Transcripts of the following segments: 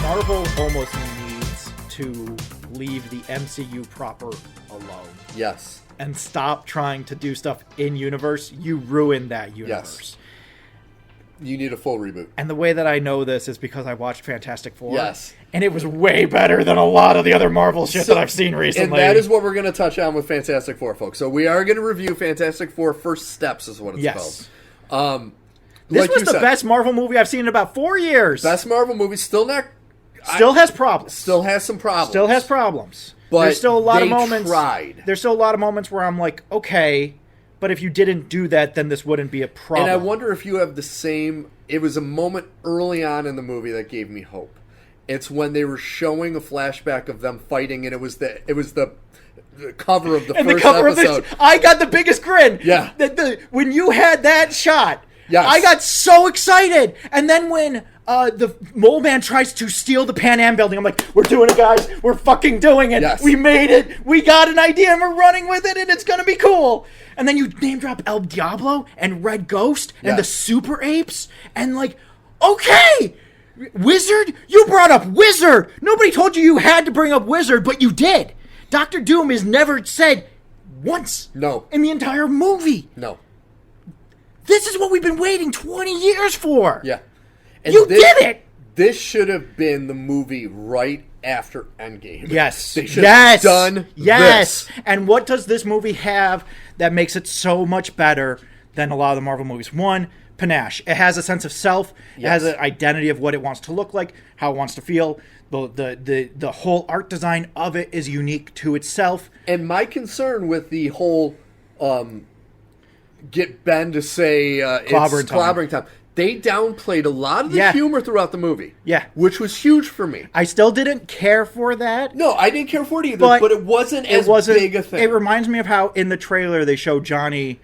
Marvel almost needs to leave the MCU proper alone. Yes. And stop trying to do stuff in universe. You ruin that universe. Yes. You need a full reboot. And the way that I know this is because I watched Fantastic Four. Yes. And it was way better than a lot of the other Marvel shit that I've seen recently. And that is what we're going to touch on with Fantastic Four, folks. So we are going to review Fantastic Four First Steps is what it's called. This was the best Marvel movie I've seen in about 4 years. Best Marvel movie. Still has problems. Still has some problems. Still has problems. But there's still a lot of moments. Tried. There's still a lot of moments where I'm like, okay, but if you didn't do that, then this wouldn't be a problem. And I wonder if you have the same. It was a moment early on in the movie that gave me hope. It's when they were showing a flashback of them fighting, and it was the cover of the first episode. I got the biggest grin. Yeah. When you had that shot, yes. I got so excited. And then when the Mole Man tries to steal the Pan Am building, I'm like, we're doing it, guys. We're fucking doing it. Yes. We made it. We got an idea, and we're running with it, and it's going to be cool. And then you name drop El Diablo and Red Ghost and the Super Apes, and like, okay, Wizard? You brought up Wizard. Nobody told you had to bring up Wizard, but you did. Dr. Doom is never said once. No. In the entire movie. No. This is what we've been waiting 20 years for. Yeah. And you did it. This should have been the movie right after Endgame. Yes. They should have done this. And what does this movie have that makes it so much better than a lot of the Marvel movies? One, panache. It has a sense of self. Yes. It has an identity of what it wants to look like, how it wants to feel. The whole art design of it is unique to itself. And my concern with the whole get Ben to say it's clobbering time. They downplayed a lot of the humor throughout the movie. Yeah. Which was huge for me. I still didn't care for that. No, I didn't care for it either, but it wasn't as big a thing. It reminds me of how in the trailer they show Johnny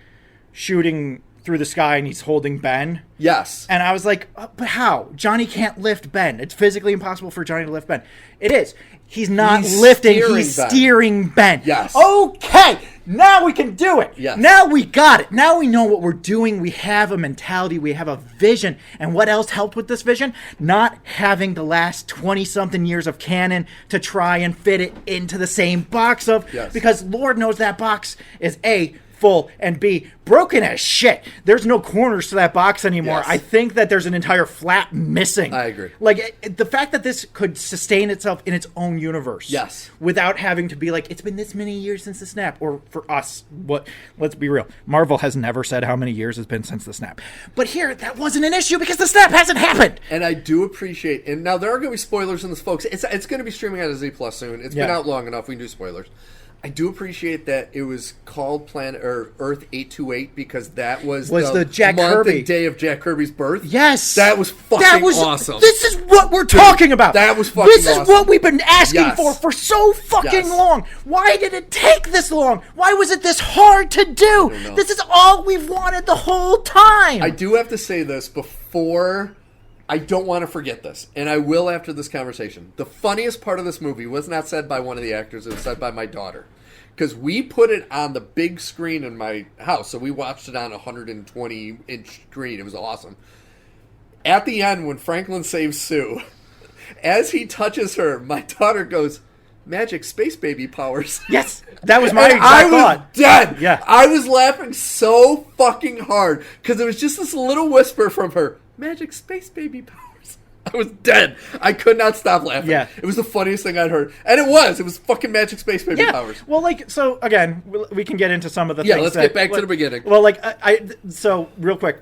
shooting through the sky and he's holding Ben. Yes. And I was like, but how? Johnny can't lift Ben. It's physically impossible for Johnny to lift Ben. It is. He's not lifting, he's steering Ben. Yes. Okay, now we can do it. Yes. Now we got it. Now we know what we're doing. We have a mentality. We have a vision. And what else helped with this vision? Not having the last 20-something years of canon to try and fit it into the same box of... Yes. Because Lord knows that box is A, full, and B, broken as shit. There's no corners to that box anymore. Yes. I think that there's an entire flap missing. I agree. Like, the fact that this could sustain itself in its own universe. Yes. Without having to be like, it's been this many years since the snap. Or for us, let's be real. Marvel has never said how many years it's been since the snap. But here, that wasn't an issue because the snap hasn't happened. And I do appreciate, and now there are going to be spoilers in this, folks. It's going to be streaming on Z Plus soon. It's been out long enough. We can do spoilers. I do appreciate that it was called Earth 828 because that was the Jack month Kirby and day of Jack Kirby's birth. Yes. That was fucking awesome. This is what we're talking about. That was fucking This is awesome. what we've been asking for so fucking long. Why did it take this long? Why was it this hard to do? This is all we've wanted the whole time. I do have to say this before... I don't want to forget this, and I will after this conversation. The funniest part of this movie was not said by one of the actors, it was said by my daughter. Because we put it on the big screen in my house, so we watched it on a 120-inch screen. It was awesome. At the end, when Franklin saves Sue, as he touches her, my daughter goes, "Magic space baby powers." Yes, that was my exact thought. I was dead. Yeah. I was laughing so fucking hard, because it was just this little whisper from her, "Magic space baby powers." I was dead. I could not stop laughing. Yeah. It was the funniest thing I'd heard. And it was fucking Magic Space Baby powers. Well, like, so, again, we can get into some of the things. Yeah, let's get back to the beginning. Well, like, so, real quick.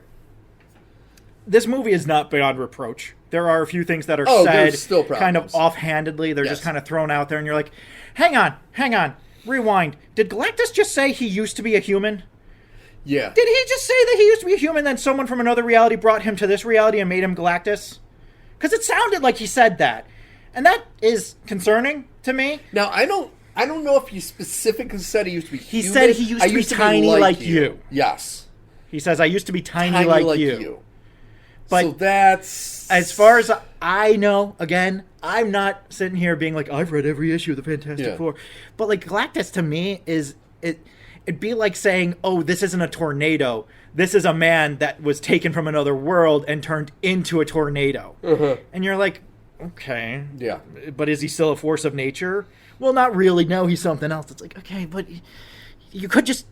This movie is not beyond reproach. There are a few things that are said still kind of offhandedly. They're just kind of thrown out there, and you're like, hang on, rewind. Did Galactus just say he used to be a human? Yeah. Did he just say that he used to be a human, then someone from another reality brought him to this reality and made him Galactus? Because it sounded like he said that. And that is concerning to me. Now, I don't know if he specifically said he used to be human. He said he used to be tiny like you. Yes. He says, I used to be tiny like you. But so that's... As far as I know, again, I'm not sitting here being like, I've read every issue of the Fantastic Four. But, like, Galactus to me is... It'd be like saying, oh, this isn't a tornado. This is a man that was taken from another world and turned into a tornado. And you're like, okay. Yeah. But is he still a force of nature? Well, not really. No, he's something else. It's like, okay, but he could just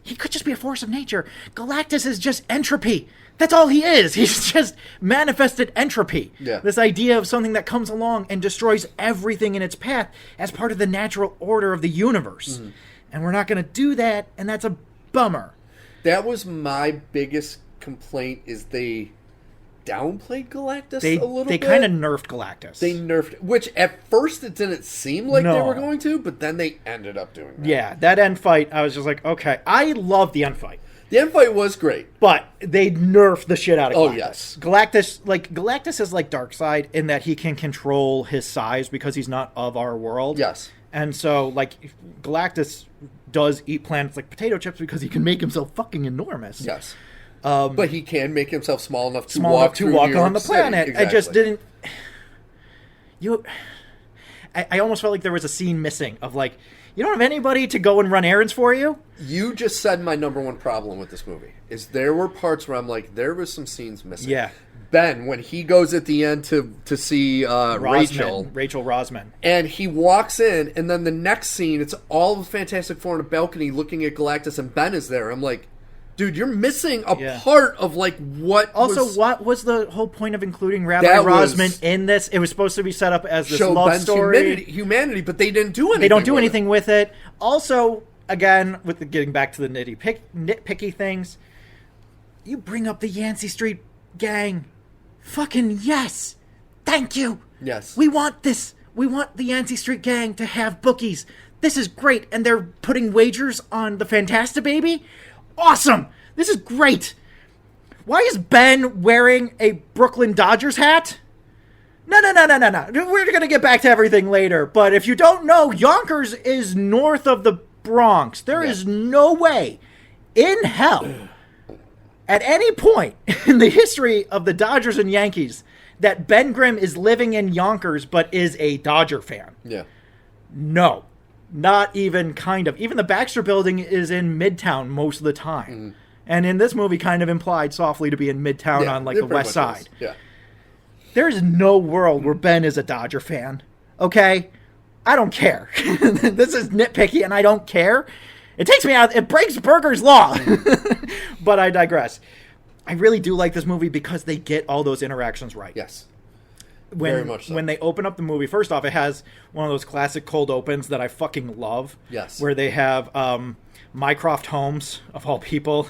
be a force of nature. Galactus is just entropy. That's all he is. He's just manifested entropy. Yeah. This idea of something that comes along and destroys everything in its path as part of the natural order of the universe. Mm-hmm. And we're not going to do that, and that's a bummer. That was my biggest complaint, is they downplayed Galactus a little bit. They kind of nerfed Galactus. They nerfed, which at first it didn't seem like they were going to, but then they ended up doing that. Yeah, that end fight, I was just like, okay. I love the end fight. The end fight was great. But they nerfed the shit out of Galactus. Oh, yes. Galactus is like Darkseid in that he can control his size because he's not of our world. Yes. And so, like, Galactus does eat planets like potato chips because he can make himself fucking enormous. Yes. But he can make himself small enough to walk on the planet. Exactly. I just didn't... I almost felt like there was a scene missing of, like, you don't have anybody to go and run errands for you? You just said my number one problem with this movie, is there were parts where I'm like, there was some scenes missing. Yeah. Ben, when he goes at the end to see Rachel Rosman, and he walks in, and then the next scene, it's all of Fantastic Four on a balcony looking at Galactus, and Ben is there. I'm like, dude, you're missing a part of, like, what what was the whole point of including Rabbi Rosman in this? It was supposed to be set up as this love Ben's story. humanity, but they didn't do anything. They don't do anything with it. Also, again, getting back to the nitpicky things, you bring up the Yancey Street gang. Fucking yes. Thank you. Yes. We want this. We want the Yancey Street gang to have bookies. This is great. And they're putting wagers on the Fantasta Baby? Awesome. This is great. Why is Ben wearing a Brooklyn Dodgers hat? No. We're going to get back to everything later. But if you don't know, Yonkers is north of the Bronx. There is no way in hell at any point in the history of the Dodgers and Yankees that Ben Grimm is living in Yonkers but is a Dodger fan. Yeah. No. Not even kind of. Even the Baxter Building is in Midtown most of the time. Mm. And in this movie kind of implied softly to be in Midtown on like the west side. Yeah. There is no world where Ben is a Dodger fan. Okay? I don't care. This is nitpicky and I don't care. It takes me out. It breaks Berger's law. But I digress. I really do like this movie because they get all those interactions right. Yes. Very much so. When they open up the movie, first off, it has one of those classic cold opens that I fucking love. Yes. Where they have Mycroft Holmes, of all people,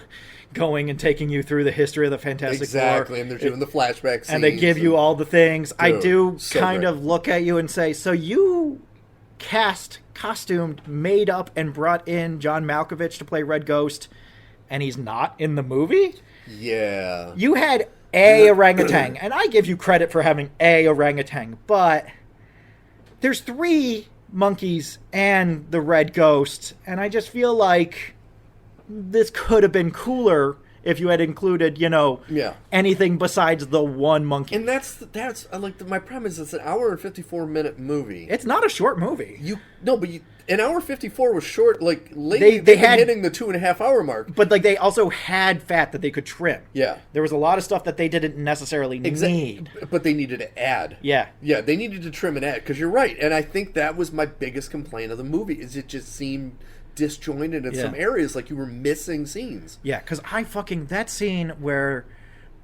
going and taking you through the history of the Fantastic Four. Exactly, and they're doing the flashback scenes. And they give you all the things. Dude, I do so kind great. of look at you and say, so you costumed, made up, and brought in John Malkovich to play Red Ghost, and he's not in the movie? Yeah. You had a orangutan, and I give you credit for having a orangutan, but there's 3 monkeys and the Red Ghost, and I just feel like this could have been cooler if you had included, anything besides the one monkey. And that's like my problem is it's an hour and 54-minute movie. It's not a short movie. An hour 54 was short. Like lately, they had hitting the 2.5 hour mark. But like they also had fat that they could trim. Yeah, there was a lot of stuff that they didn't necessarily need, but they needed to add. Yeah, they needed to trim and add because you're right. And I think that was my biggest complaint of the movie is it just seemed disjointed in some areas, like you were missing scenes. Yeah, because that scene where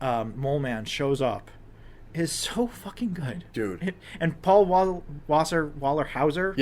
Mole Man shows up is so fucking good, dude. And Paul Wallerhauser,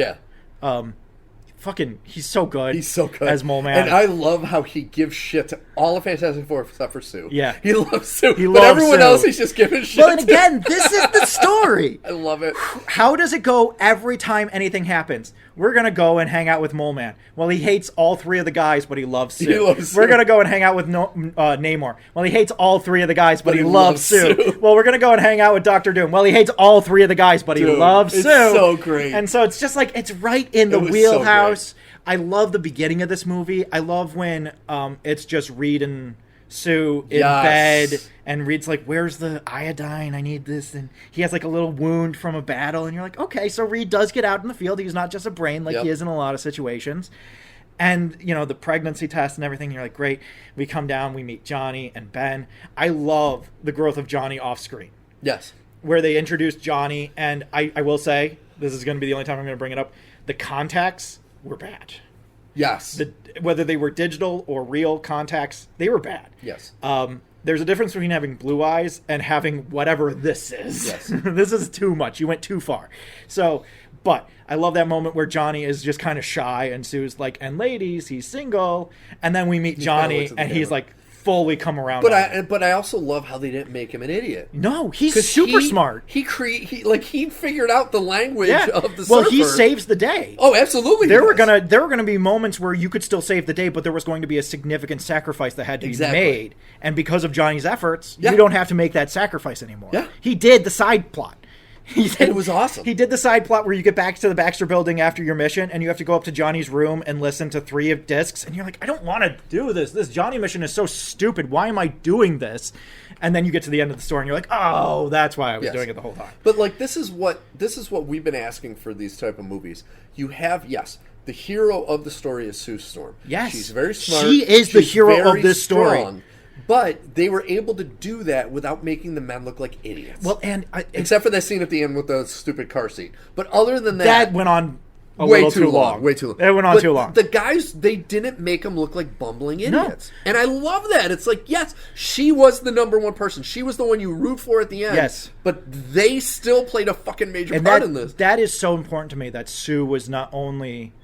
he's so good. He's so good as Mole Man. And I love how he gives shit to all of Fantastic Four except for Sue. Yeah. He loves Sue. But everyone else he's just giving shit to. But again, this is the story. I love it. How does it go every time anything happens? We're going to go and hang out with Mole Man. Well, he hates all 3 of the guys, but he loves Sue. We're going to go and hang out with Namor. Well, he hates all 3 of the guys, but he loves Sue. Well, we're going to go and hang out with Dr. Doom. Well, he hates all 3 of the guys, but he loves Sue. It's so great. And so it's just like, it's right in the wheelhouse. So I love the beginning of this movie. I love when it's just Reed and Sue in bed, and Reed's like, where's the iodine? I need this. And he has like a little wound from a battle, and you're like, okay, so Reed does get out in the field. He's not just a brain like he is in a lot of situations. And, the pregnancy test and everything, you're like, great. We come down, we meet Johnny and Ben. I love the growth of Johnny off screen. Yes. where they introduced Johnny, and I will say, this is going to be the only time I'm going to bring it up, the contacts were bad. Yes. Whether they were digital or real contacts, they were bad. Yes. There's a difference between having blue eyes and having whatever this is. Yes. This is too much. You went too far. So, but I love that moment where Johnny is just kind of shy, and Sue's like, and ladies, he's single. And then we meet Johnny, and he's like fully come around. But I also love how they didn't make him an idiot. No, he's super smart. He figured out the language of the surfer. Well, he saves the day. Oh, absolutely. There were gonna be moments where you could still save the day, but there was going to be a significant sacrifice that had to be made. And because of Johnny's efforts, you don't have to make that sacrifice anymore. Yeah. He did the side plot. It was awesome. He did the side plot where you get back to the Baxter building after your mission, and you have to go up to Johnny's room and listen to 3 of discs, and you're like, I don't want to do this. This Johnny mission is so stupid. Why am I doing this? And then you get to the end of the story, and you're like, oh, that's why I was doing it the whole time. But like, this is what we've been asking for these type of movies. You have the hero of the story is Sue Storm. Yes, she's very smart. She is the hero of this story. But they were able to do that without making the men look like idiots. Well, and except for that scene at the end with the stupid car seat. But other than that went on way too long. Way too long. It went on too long. The guys, they didn't make them look like bumbling idiots. No. And I love that. It's like, yes, she was the number one person. She was the one you root for at the end. Yes. But they still played a fucking major part in this. That is so important to me, that Sue was not only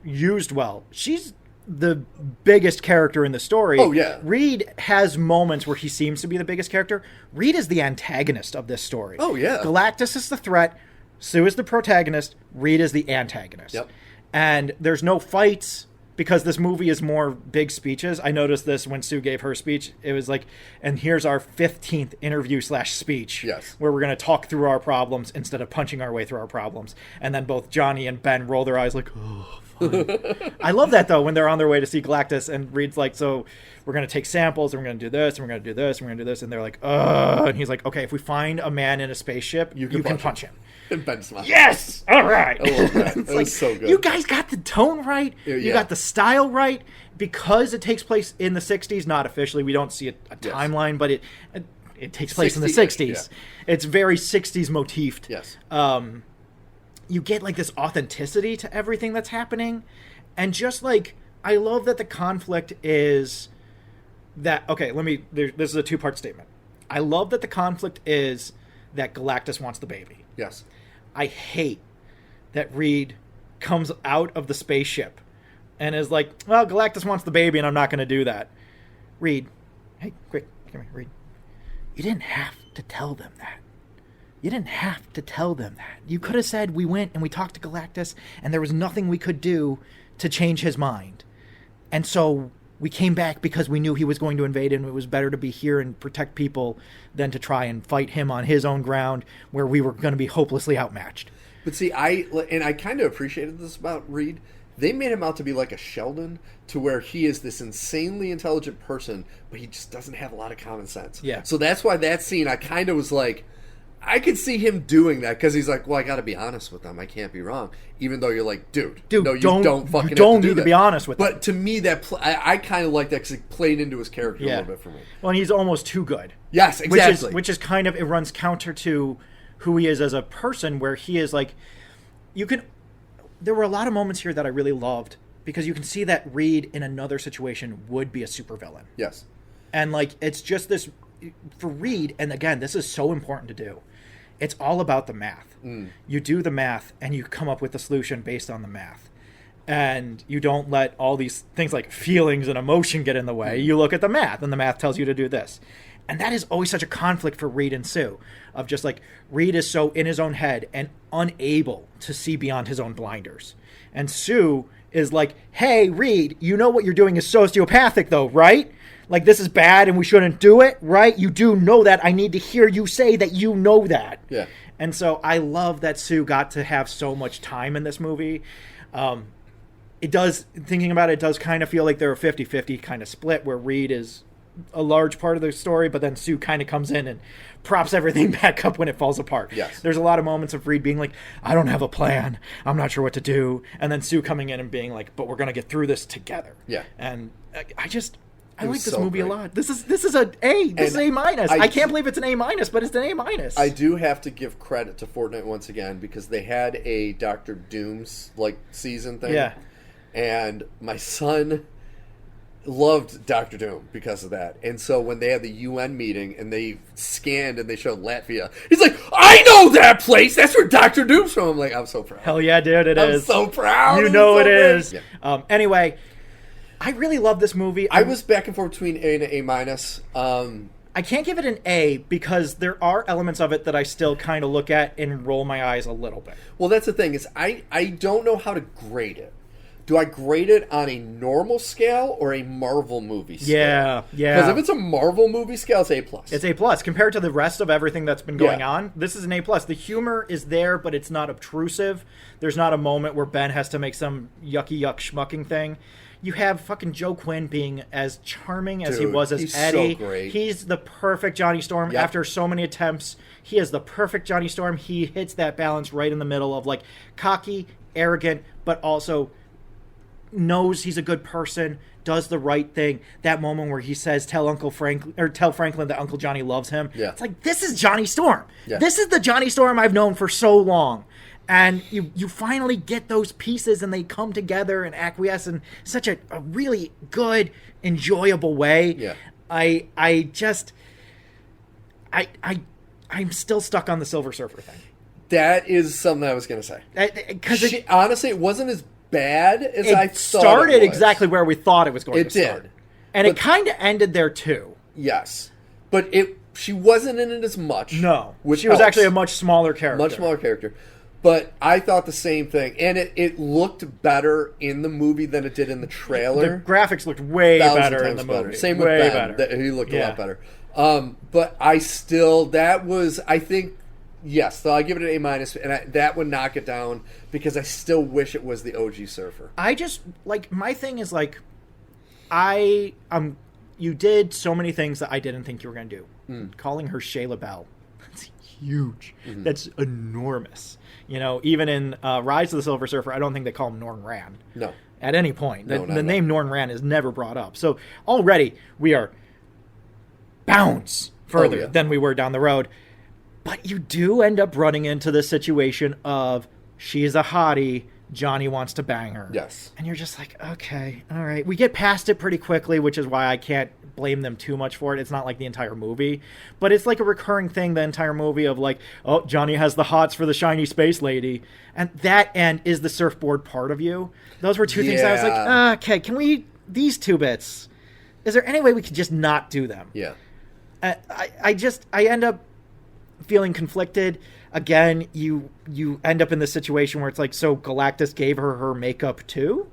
used well. She's the biggest character in the story. Oh, yeah. Reed has moments where he seems to be the biggest character. Reed is the antagonist of this story. Oh, yeah. Galactus is the threat. Sue is the protagonist. Reed is the antagonist. Yep. And there's no fights because this movie is more big speeches. I noticed this when Sue gave her speech. It was like, and here's our 15th interview/speech. Yes. Where we're going to talk through our problems instead of punching our way through our problems. And then both Johnny and Ben roll their eyes like, oh, fine. I love that, though, when they're on their way to see Galactus, and Reed's like, so we're going to take samples, and we're going to do this, and we're going to do this, and we're going to do this. And they're like, and he's like, okay, if we find a man in a spaceship, you can punch him. And Ben smiles. Yes! All right. I love that. That was so good. You guys got the tone right. You got the style right. Because it takes place in the 60s, not officially. We don't see a timeline, but it takes place in the 60s. Yeah. It's very 60s motifed. Yes. You get like this authenticity to everything that's happening. And just like, I love that the conflict is that, okay, this is a 2-part statement. I love that the conflict is that Galactus wants the baby. Yes. I hate that Reed comes out of the spaceship and is like, well, Galactus wants the baby and I'm not going to do that. Reed, hey, quick, come here, Reed. You didn't have to tell them that. You didn't have to tell them that. You could have said we went and we talked to Galactus and there was nothing we could do to change his mind. And so we came back because we knew he was going to invade and it was better to be here and protect people than to try and fight him on his own ground where we were going to be hopelessly outmatched. But see, I kind of appreciated this about Reed. They made him out to be like a Sheldon, to where he is this insanely intelligent person, but he just doesn't have a lot of common sense. Yeah. So that's why that scene, I kind of was like, I could see him doing that because he's like, well, I got to be honest with them. I can't be wrong. Even though you're like, dude, no, you don't fucking you don't have to do need that. to be honest with them. But to me, I kind of like that because it played into his character a little bit for me. Well, and he's almost too good. Yes, exactly. Which is kind of, it runs counter to who he is as a person, where he is like, there were a lot of moments here that I really loved because you can see that Reed in another situation would be a supervillain. Yes. And like, it's just this, for Reed, and again, this is so important to do. It's all about the math. You do the math and you come up with a solution based on the math. And you don't let all these things like feelings and emotion get in the way. You look at the math and the math tells you to do this. And that is always such a conflict for Reed and Sue, of just like, Reed is so in his own head and unable to see beyond his own blinders. And Sue is like, hey, Reed, you know what you're doing is sociopathic though, right? Like, this is bad and we shouldn't do it, right? You do know that. I need to hear you say that you know that. Yeah. And so I love that Sue got to have so much time in this movie. It does, thinking about it, it does kind of feel like they're a 50-50 kind of split where Reed is a large part of the story, but then Sue kind of comes in and props everything back up when it falls apart. Yes. There's a lot of moments of Reed being like, I don't have a plan. I'm not sure what to do. And then Sue coming in and being like, but we're going to get through this together. Yeah. And I like this so movie great. a lot. This is a A. This is A minus. I can't believe it's an A minus, but it's an A minus. I do have to give credit to Fortnite once again because they had a Doctor Doom's like season thing. Yeah. And my son loved Doctor Doom because of that. And so when they had the UN meeting and they scanned and they showed Latvia, he's like, I know that place. That's where Doctor Doom's from. I'm like, I'm so proud. Hell yeah, dude, it is. I'm so proud. You know it is. Yeah. Anyway, I really love this movie. I was back and forth between A and A minus. I can't give it an A because there are elements of it that I still kind of look at and roll my eyes a little bit. Well, that's the thing is I don't know how to grade it. Do I grade it on a normal scale or a Marvel movie scale? Yeah. Because if it's a Marvel movie scale, it's A+. It's A+. Compared to the rest of everything that's been going on, this is an A+. The humor is there, but it's not obtrusive. There's not a moment where Ben has to make some yucky yuck schmucking thing. You have fucking Joe Quinn being as charming as he was as he's Eddie. So great. He's the perfect Johnny Storm. Yep. After so many attempts, he is the perfect Johnny Storm. He hits that balance right in the middle of like cocky, arrogant, but also knows he's a good person, does the right thing. That moment where he says, tell Franklin that Uncle Johnny loves him. Yeah. It's like, this is Johnny Storm. Yeah. This is the Johnny Storm I've known for so long. And you finally get those pieces and they come together and acquiesce in such a really good, enjoyable way. Yeah. I'm still stuck on the Silver Surfer thing. That is something I was going to say. Because honestly, it wasn't as bad as I thought it started was. exactly where we thought it was going to start. It did. And it kind of ended there too. Yes. But she wasn't in it as much. No. Which she was helps. actually a much smaller character. Much smaller character. But I thought the same thing. And it looked better in the movie than it did in the trailer. The graphics looked way better in the movie. Better. Same with way Ben. better. He looked a lot better. But I still, I think, yes, so I give it an A minus, and that would knock it down because I still wish it was the OG Surfer. I just, like, my thing is, like, you did so many things that I didn't think you were going to do. Calling her Shayla Bell. That's huge. Mm-hmm. That's enormous. You know, even in Rise of the Silver Surfer, I don't think they call him Norn Rand. No. At any point. No, the name Norn Rand is never brought up. So already we are bounds further than we were down the road. But you do end up running into the situation of she's a hottie, Johnny wants to bang her. Yes. And you're just like, okay, all right. We get past it pretty quickly, which is why I can't blame them too much for it. It's not like the entire movie. But it's like a recurring thing the entire movie of like, oh, Johnny has the hots for the shiny space lady. And that end is the surfboard part of you. Those were two things I was like, okay, can we, these two bits, is there any way we could just not do them? Yeah. I end up feeling conflicted. Again, you end up in this situation where it's like, so Galactus gave her makeup too?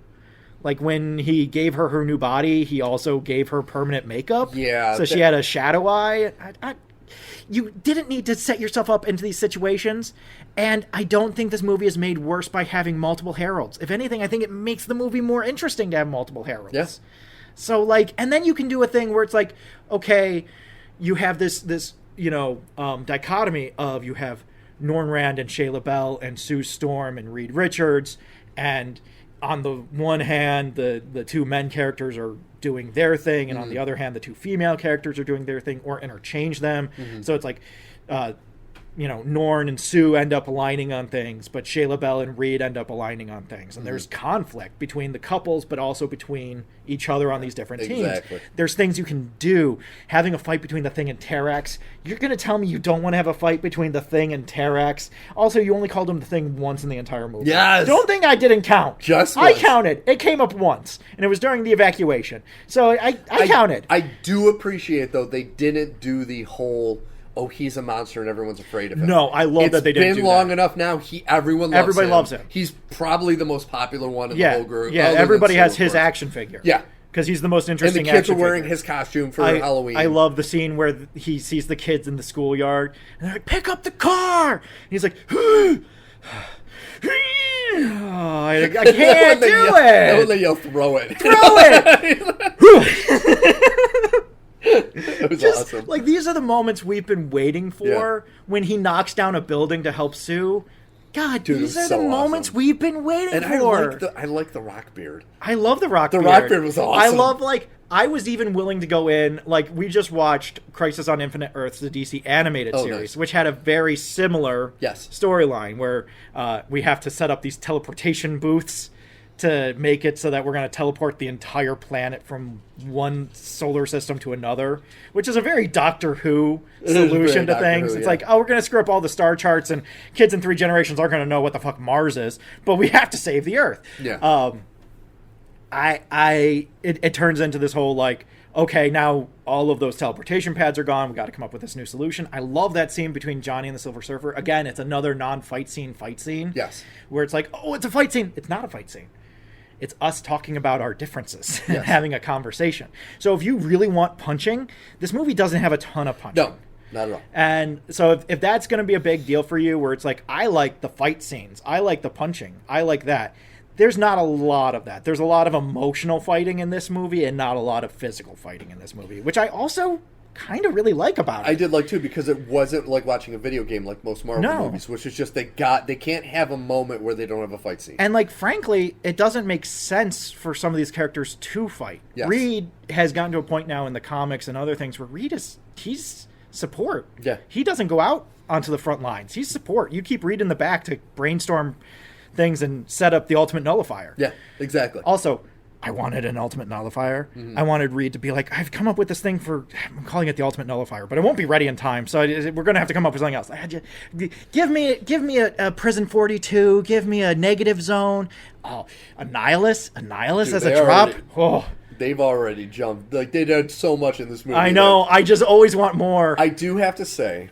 Like when he gave her new body, he also gave her permanent makeup? Yeah. So she had a shadow eye? You didn't need to set yourself up into these situations, and I don't think this movie is made worse by having multiple heralds. If anything, I think it makes the movie more interesting to have multiple heralds. Yes. So, like, and then you can do a thing where it's like, okay, you have this dichotomy of you have Norn Rand and Shayla Bell and Sue Storm and Reed Richards, and on the one hand, the two men characters are doing their thing, and on the other hand, the two female characters are doing their thing, or interchange them. So it's like, Norn and Sue end up aligning on things, but Shayla Bell and Reed end up aligning on things. And there's conflict between the couples, but also between each other on these different teams. Exactly. There's things you can do. Having a fight between the Thing and Terrax. You're going to tell me you don't want to have a fight between the Thing and Terrax. Also, you only called him the Thing once in the entire movie. Yes! Don't think I didn't count. Just I once. counted. It came up once, and it was during the evacuation. So I counted. I do appreciate, though, they didn't do the whole, oh, he's a monster and everyone's afraid of him. No, I love that they didn't do that. It's been long enough now. Everybody loves him. He's probably the most popular one in the whole group. Yeah, everybody has his action figure. Yeah. Because he's the most And interesting the kids action are wearing figure. his costume for Halloween. I love the scene where he sees the kids in the schoolyard, and they're like, pick up the car! And he's like, I can't do it! When they yell, throw it. Throw it! It was awesome. Like, these are the moments we've been waiting for when he knocks down a building to help Sue. God, Dude, these it are was the so moments awesome. we've been waiting And for. I like the rock beard. I love the rock beard. The rock beard was awesome. I love, like, I was even willing to go in, like, we just watched Crisis on Infinite Earths, the DC animated series, nice. which had a very similar Yes. storyline where we have to set up these teleportation booths to make it so that we're going to teleport the entire planet from one solar system to another, which is a very Doctor Who solution to things. It's like, oh, we're going to screw up all the star charts, and kids in 3 generations aren't going to know what the fuck Mars is, but we have to save the Earth. Yeah. It turns into this whole, like, okay, now all of those teleportation pads are gone. We got to come up with this new solution. I love that scene between Johnny and the Silver Surfer. Again, it's another non-fight scene. Yes. Where it's like, oh, it's a fight scene. It's not a fight scene. It's us talking about our differences and Yes. having a conversation. So if you really want punching, this movie doesn't have a ton of punching. No, not at all. And so if that's going to be a big deal for you, where it's like, I like the fight scenes, I like the punching, I like that. There's not a lot of that. There's a lot of emotional fighting in this movie and not a lot of physical fighting in this movie, which I also kind of really like about it. I did like too, because it wasn't like watching a video game like most Marvel movies, which is just they can't have a moment where they don't have a fight scene. And, like, frankly, it doesn't make sense for some of these characters to fight. Yes. Reed has gotten to a point now in the comics and other things where he's support. Yeah. He doesn't go out onto the front lines. He's support. You keep Reed in the back to brainstorm things and set up the ultimate nullifier. Yeah, exactly. Also, I wanted an ultimate nullifier. Mm-hmm. I wanted Reed to be like, I've come up with this thing I'm calling it the ultimate nullifier, but it won't be ready in time, so we're going to have to come up with something else. Give me a Prison 42, give me a negative zone. Oh, a Nihilus Dude, as a drop. They've already jumped. Like, they did so much in this movie. I know. I just always want more. I do have to say,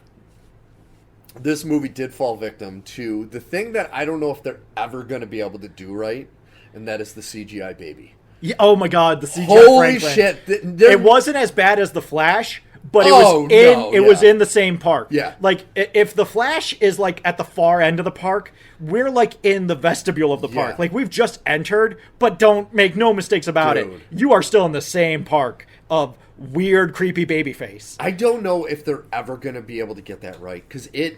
this movie did fall victim to the thing that I don't know if they're ever going to be able to do right, and that is the CGI baby. Yeah, oh my God, the CGI Holy Franklin. shit. It wasn't as bad as The Flash, but it was in the same park. Yeah. Like, if The Flash is, like, at the far end of the park, we're, like, in the vestibule of the park. Yeah. Like, we've just entered, but don't make no mistakes about it. You are still in the same park of weird, creepy baby face. I don't know if they're ever going to be able to get that right, because I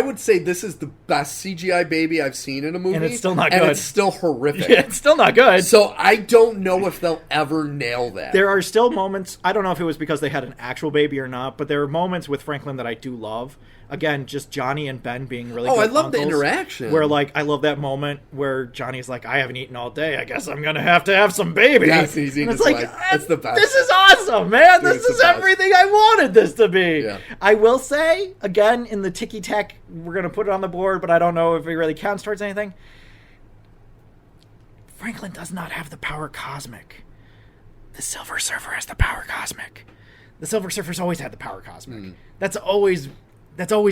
would say this is the best CGI baby I've seen in a movie. And it's still not good. And it's still horrific. Yeah, it's still not good. So I don't know if they'll ever nail that. There are still moments, I don't know if it was because they had an actual baby or not, but there are moments with Franklin that I do love. Again, just Johnny and Ben being really good I love the uncles, interaction. Where, like, I love that moment where Johnny's like, I haven't eaten all day. I guess I'm going to have some baby. Yes, he's eating and it's his like, leg. That's the best. This is awesome, man. Dude, This is everything I wanted this to be. Yeah. I will say, again, in the ticky-tack, we're going to put it on the board, but I don't know if it really counts towards anything. Franklin does not have the power cosmic. The Silver Surfer has the power cosmic. The Silver Surfer's always had the power cosmic. That's always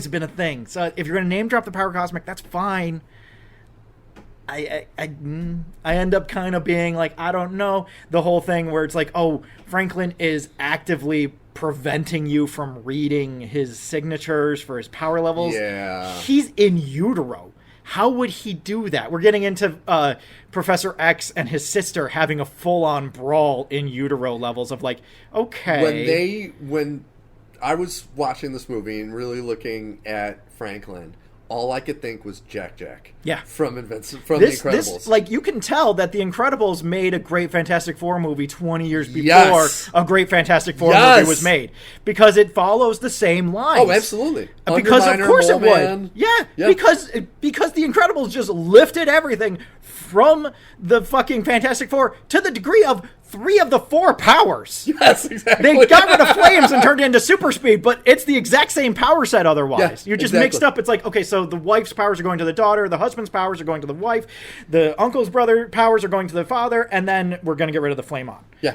been a thing. So if you're going to name drop the power cosmic, that's fine. I end up kind of being like, I don't know, the whole thing where it's like, oh, Franklin is actively preventing you from reading his signatures for his power levels. Yeah. He's in utero. How would he do that? We're getting into Professor X and his sister having a full-on brawl in utero levels of, like, okay. When I was watching this movie and really looking at Franklin, all I could think was Jack. Yeah. From The Incredibles. Like, you can tell that The Incredibles made a great Fantastic Four movie 20 years before a great Fantastic Four movie was made. Because it follows the same lines. Oh, absolutely. Because of course it would. would. Yeah. Because The Incredibles just lifted everything from the fucking Fantastic Four to the degree of 3 of the 4 powers. Yes, exactly. They got rid of flames and turned it into super speed, but it's the exact same power set otherwise. Yeah, You're just mixed up. It's like, okay, so the wife's powers are going to the daughter, the husband's powers are going to the wife, the uncle's brother powers are going to the father, and then we're going to get rid of the flame on. Yeah.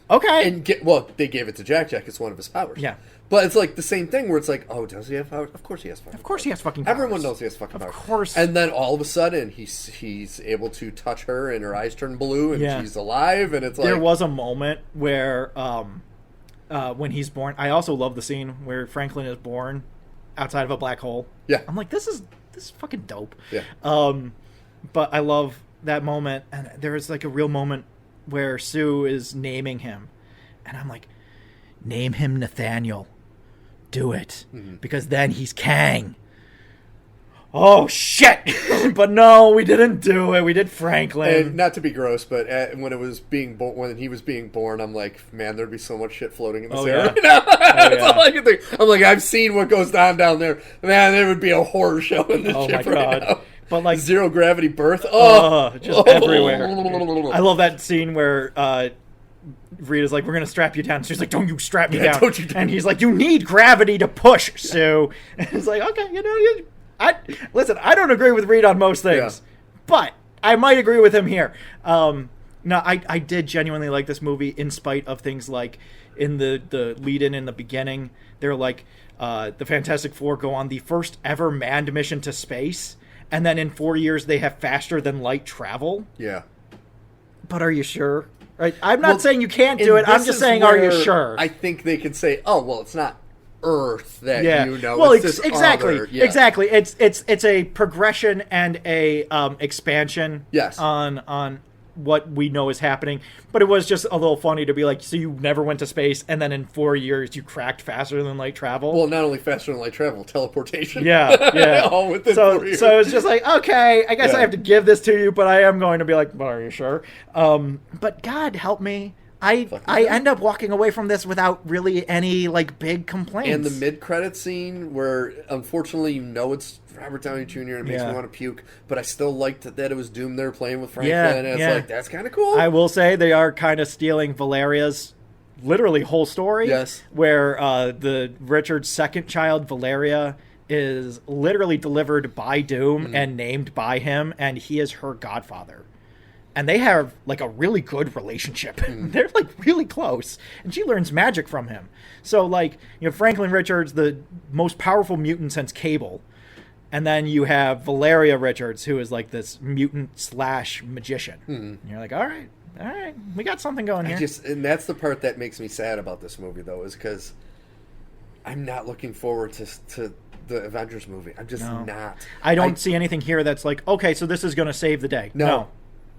Okay. And they gave it to Jack. It's one of his powers. Yeah. But it's like the same thing where it's like, oh, does he have powers? Of course he has powers. Of course he has fucking powers. Everyone knows he has fucking powers. Of course. And then all of a sudden, he's able to touch her, and her eyes turn blue, and she's alive, and it's like... There was a moment where, when he's born... I also love the scene where Franklin is born outside of a black hole. Yeah. I'm like, this is fucking dope. Yeah. But I love that moment, and there is, like, a real moment where Sue is naming him, and I'm like, name him Nathaniel. do it. Because then he's Kang. Oh, shit! But no, we didn't do it. We did Franklin. And not to be gross, but when he was being born, I'm like, man, there'd be so much shit floating in this air right now. That's all I can think. I'm like, I've seen what goes on down there. Man, there would be a horror show in this ship right now. But like zero gravity birth. Just everywhere. I love that scene where Rita's like, we're going to strap you down. She's like, don't you strap me down. Don't you and he's like, you need gravity to push, Sue. And it's like, okay, listen, I don't agree with Reed on most things, but I might agree with him here. No, I did genuinely like this movie in spite of things like in the lead-in in the beginning. They're like, the Fantastic Four go on the first ever manned mission to space, and then in 4 years they have faster than light travel. Yeah. But are you sure? Right? I'm not saying you can't do it. I'm just saying, are you sure? I think they can say, oh, well, it's not Earth that Well, it's this exactly, other. Exactly. It's a progression and a expansion. Yes. On what we know is happening, but it was just a little funny to be like, so you never went to space, and then in 4 years you cracked faster than light travel. Well, not only faster than light travel, teleportation. Yeah. All within 4 years. So it's just like, okay, I guess I have to give this to you, but I am going to be like, well, are you sure? But God help me. I end up walking away from this without really any like big complaints. And the mid-credit scene where, unfortunately, it's Robert Downey Jr. and it makes me want to puke, but I still liked that it was Doom there playing with Franklin, and it's like, that's kind of cool. I will say they are kind of stealing Valeria's literally whole story. Yes. Where the Richard's second child, Valeria, is literally delivered by Doom and named by him, and he is her godfather. And they have, like, a really good relationship. They're, like, really close. And she learns magic from him. So, like, Franklin Richards, the most powerful mutant since Cable. And then you have Valeria Richards, who is, like, this mutant/magician. And you're like, all right, we got something going here. And that's the part that makes me sad about this movie, though, is because I'm not looking forward to the Avengers movie. I'm just not. I don't see anything here that's like, okay, so this is going to save the day. No.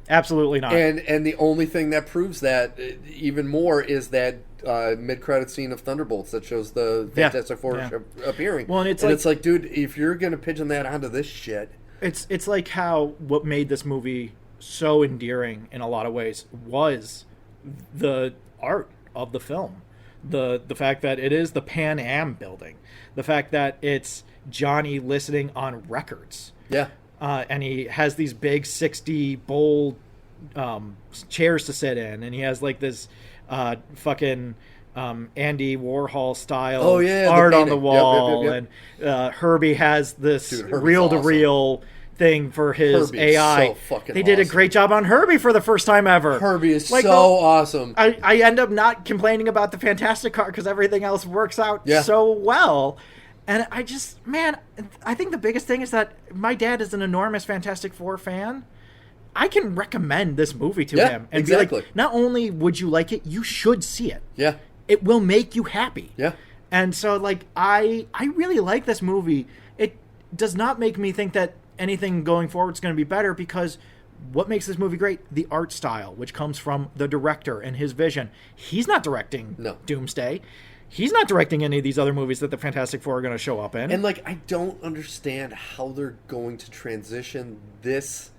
Absolutely not. And the only thing that proves that even more is that mid-credit scene of Thunderbolts that shows the Fantastic Four appearing. Well, and it's like, dude, if you're going to pigeon that onto this shit... It's like how what made this movie so endearing in a lot of ways was the art of the film. The fact that it is the Pan Am building. The fact that it's Johnny listening on records. Yeah. And he has these big 60 bowl chairs to sit in, and he has like this fucking Andy Warhol style art on the wall, and Herbie has this reel-to-reel thing for his Herbie AI. So fucking they did a awesome. great job on Herbie for the first time ever. Herbie is so awesome. I end up not complaining about the Fantastic Car because everything else works out so well. And I just, man, I think the biggest thing is that my dad is an enormous Fantastic Four fan. I can recommend this movie to him and be like, not only would you like it, you should see it. Yeah. It will make you happy. Yeah. And so, like, I really like this movie. It does not make me think that anything going forward is going to be better, because what makes this movie great? The art style, which comes from the director and his vision. He's not directing Doomsday. He's not directing any of these other movies that the Fantastic Four are going to show up in. And, like, I don't understand how they're going to transition this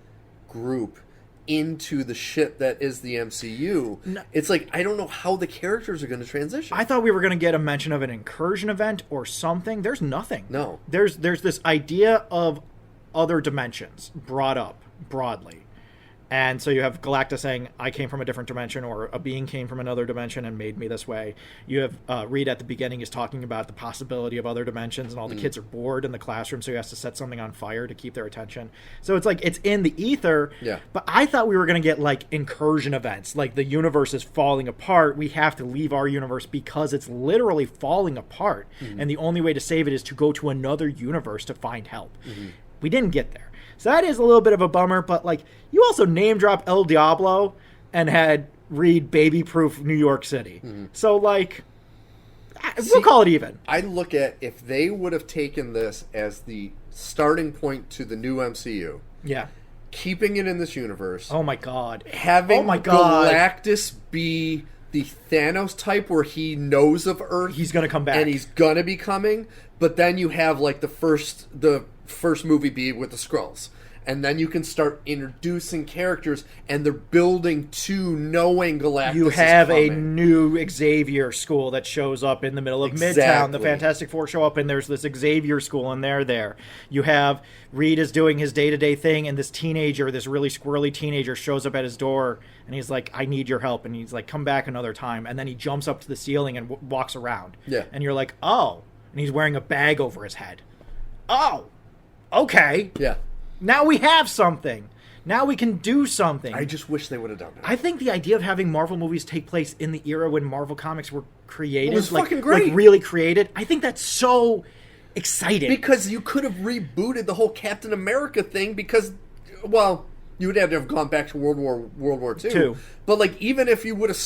group into the shit that is the MCU. No. It's like, I don't know how the characters are going to transition. I thought we were going to get a mention of an incursion event or something. There's nothing. No. There's this idea of other dimensions brought up broadly. And so you have Galactus saying, I came from a different dimension, or a being came from another dimension and made me this way. You have Reed at the beginning is talking about the possibility of other dimensions, and all the kids are bored in the classroom, so he has to set something on fire to keep their attention. So it's like, it's in the ether. Yeah. But I thought we were going to get like incursion events, like the universe is falling apart. We have to leave our universe because it's literally falling apart. And the only way to save it is to go to another universe to find help. We didn't get there. So that is a little bit of a bummer, but like, you also name drop El Diablo and had Reed baby-proof New York City. So like, we'll call it even. I look at, if they would have taken this as the starting point to the new MCU. Yeah. Keeping it in this universe. Oh my God. Having Galactus be the Thanos type where he knows of Earth. He's going to come back. And he's going to be coming. But then you have like the first movie be with the Skrulls. And then you can start introducing characters, and they're building to knowing Galactus You have is a coming. new Xavier school that shows up in the middle of Midtown. The Fantastic Four show up, and there's this Xavier school, and they're there. You have Reed is doing his day-to-day thing, and this teenager, this really squirrely teenager, shows up at his door, and he's like, I need your help. And he's like, come back another time. And then he jumps up to the ceiling and walks around. Yeah. And you're like, oh. And he's wearing a bag over his head. Oh. Okay. Yeah. Now we have something. Now we can do something. I just wish they would have done that. I think the idea of having Marvel movies take place in the era when Marvel comics were created, It was fucking great. like really created, I think that's so exciting. Because you could have rebooted the whole Captain America thing because, well, you would have to have gone back to World War II. Two. But, like, even if you would have...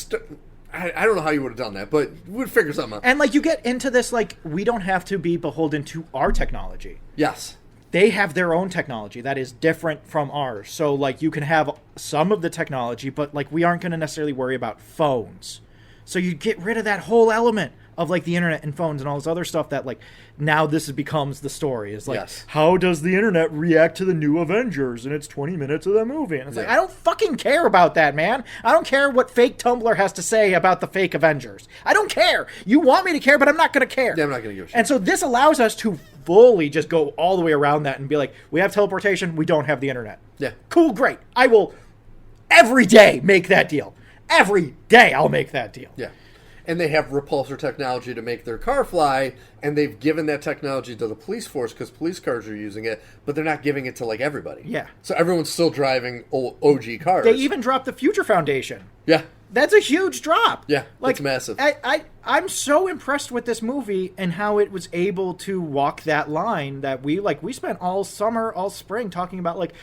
I don't know how you would have done that, but we'd figure something out. And, like, you get into this, like, we don't have to be beholden to our technology. Yes. They have their own technology that is different from ours. So, like, you can have some of the technology, but, like, we aren't going to necessarily worry about phones. So you get rid of that whole element of, like, the internet and phones and all this other stuff that, like, now this becomes the story. Is like, yes. How does the internet react to the new Avengers? And it's 20 minutes of the movie. And it's like, I don't fucking care about that, man. I don't care what fake Tumblr has to say about the fake Avengers. I don't care. You want me to care, but I'm not going to care. Yeah, I'm not going to give a shit. And so this allows us to fully just go all the way around that and be like, we have teleportation, we don't have the internet. Yeah. Cool, great. I will every day make that deal. Every day I'll make that deal. Yeah. And they have repulsor technology to make their car fly, and they've given that technology to the police force because police cars are using it, but they're not giving it to, like, everybody. Yeah. So everyone's still driving OG cars. They even dropped the Future Foundation. Yeah. That's a huge drop. Yeah, like, it's massive. I'm so impressed with this movie and how it was able to walk that line that we spent all summer, all spring talking about, like,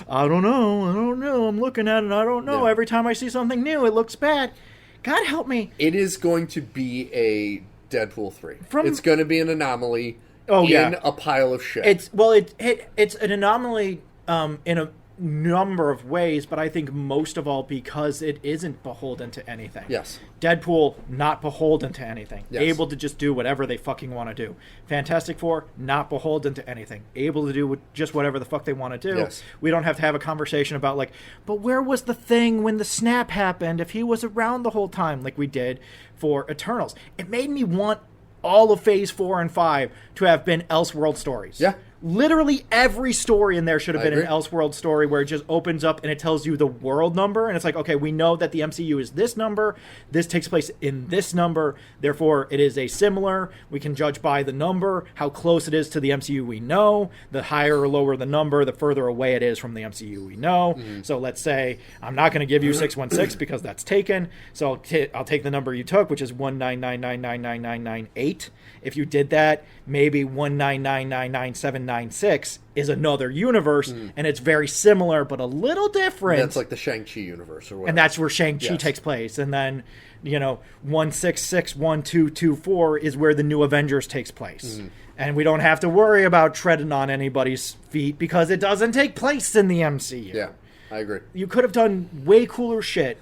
I don't know, I'm looking at it, I don't know. Yeah. Every time I see something new, it looks bad. God help me. It is going to be a Deadpool 3. It's going to be an anomaly in a pile of shit. It's an anomaly in a number of ways, but I think most of all because it isn't beholden to anything. Yes. Deadpool, not beholden to anything. Yes. Able to just do whatever they fucking want to do. Fantastic Four, not beholden to anything. Able to do just whatever the fuck they want to do. Yes. We don't have to have a conversation about, like, but where was the thing when the snap happened if he was around the whole time, like we did for Eternals. It made me want all of Phase 4 and 5 to have been Elseworld stories. Yeah. Literally every story in there should have been agree. an Elseworld story where it just opens up and it tells you the world number. And it's like, okay, we know that the MCU is this number. This takes place in this number. Therefore, it is a similar. We can judge by the number how close it is to the MCU we know. The higher or lower the number, the further away it is from the MCU we know. Mm-hmm. So let's say I'm not going to give you 616 because that's taken. So I'll take the number you took, which is 199999998. If you did that, maybe 199999796 is another universe, and it's very similar but a little different. That's like the Shang-Chi universe or whatever. And that's where Shang-Chi takes place. And then, 1661224 is where the new Avengers takes place. Mm. And we don't have to worry about treading on anybody's feet because it doesn't take place in the MCU. Yeah, I agree. You could have done way cooler shit,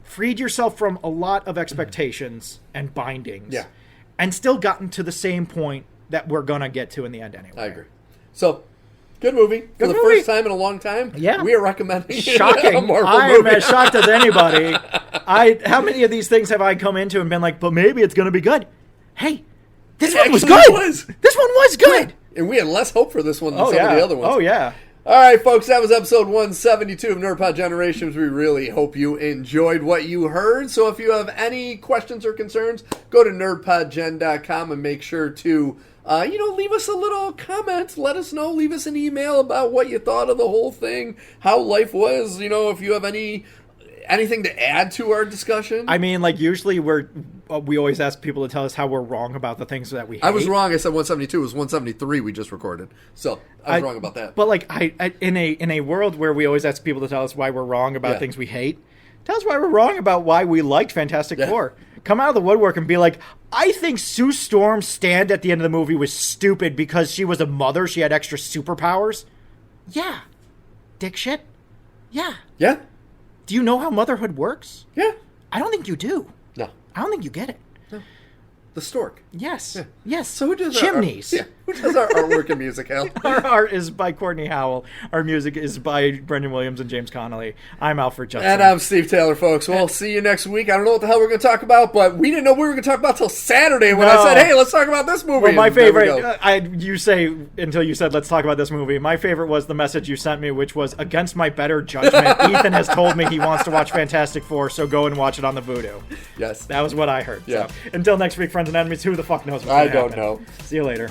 freed yourself from a lot of expectations and bindings. Yeah. And still gotten to the same point that we're going to get to in the end anyway. I agree. So, good movie. For the first time in a long time, we are recommending Shocking. a Marvel I movie. am as shocked as anybody. How many of these things have I come into and been like, but maybe it's going to be good? Hey, this one was good. This one was good. And we had less hope for this one than some of the other ones. Oh, yeah. All right, folks, that was episode 172 of NerdPod Generations. We really hope you enjoyed what you heard. So if you have any questions or concerns, go to nerdpodgen.com and make sure to, leave us a little comment. Let us know. Leave us an email about what you thought of the whole thing, how life was. If you have anything to add to our discussion. I mean, like, usually we always ask people to tell us how we're wrong about the things that we hate. I was wrong. I said 172. It was 173 we just recorded. So I was wrong about that. But, like, in a world where we always ask people to tell us why we're wrong about things we hate, tell us why we're wrong about why we liked Fantastic Four. Come out of the woodwork and be like, I think Sue Storm's stand at the end of the movie was stupid because she was a mother. She had extra superpowers. Yeah. Dick shit. Yeah. Yeah. Do you know how motherhood works? Yeah. I don't think you do. No. I don't think you get it. The stork. Yes. Yeah. Yes. So who does Chimneys. Who does our artwork and music, Hal? Our art is by Kortney Howell. Our music is by Brendan Williams and James Connolly. I'm Alfred Judson. And I'm Steve Taylor, folks. We'll see you next week. I don't know what the hell we're going to talk about, but we didn't know we were going to talk about till Saturday when I said, hey, let's talk about this movie. Well, my And there we favorite, go. you say until you said, let's talk about this movie. My favorite was the message you sent me, which was, against my better judgment, Ethan has told me he wants to watch Fantastic Four, so go and watch it on the Vudu. Yes. That was what I heard. Yeah. So, until next week, friends and enemies, who the fuck knows what's I going to don't happen. know. See you later.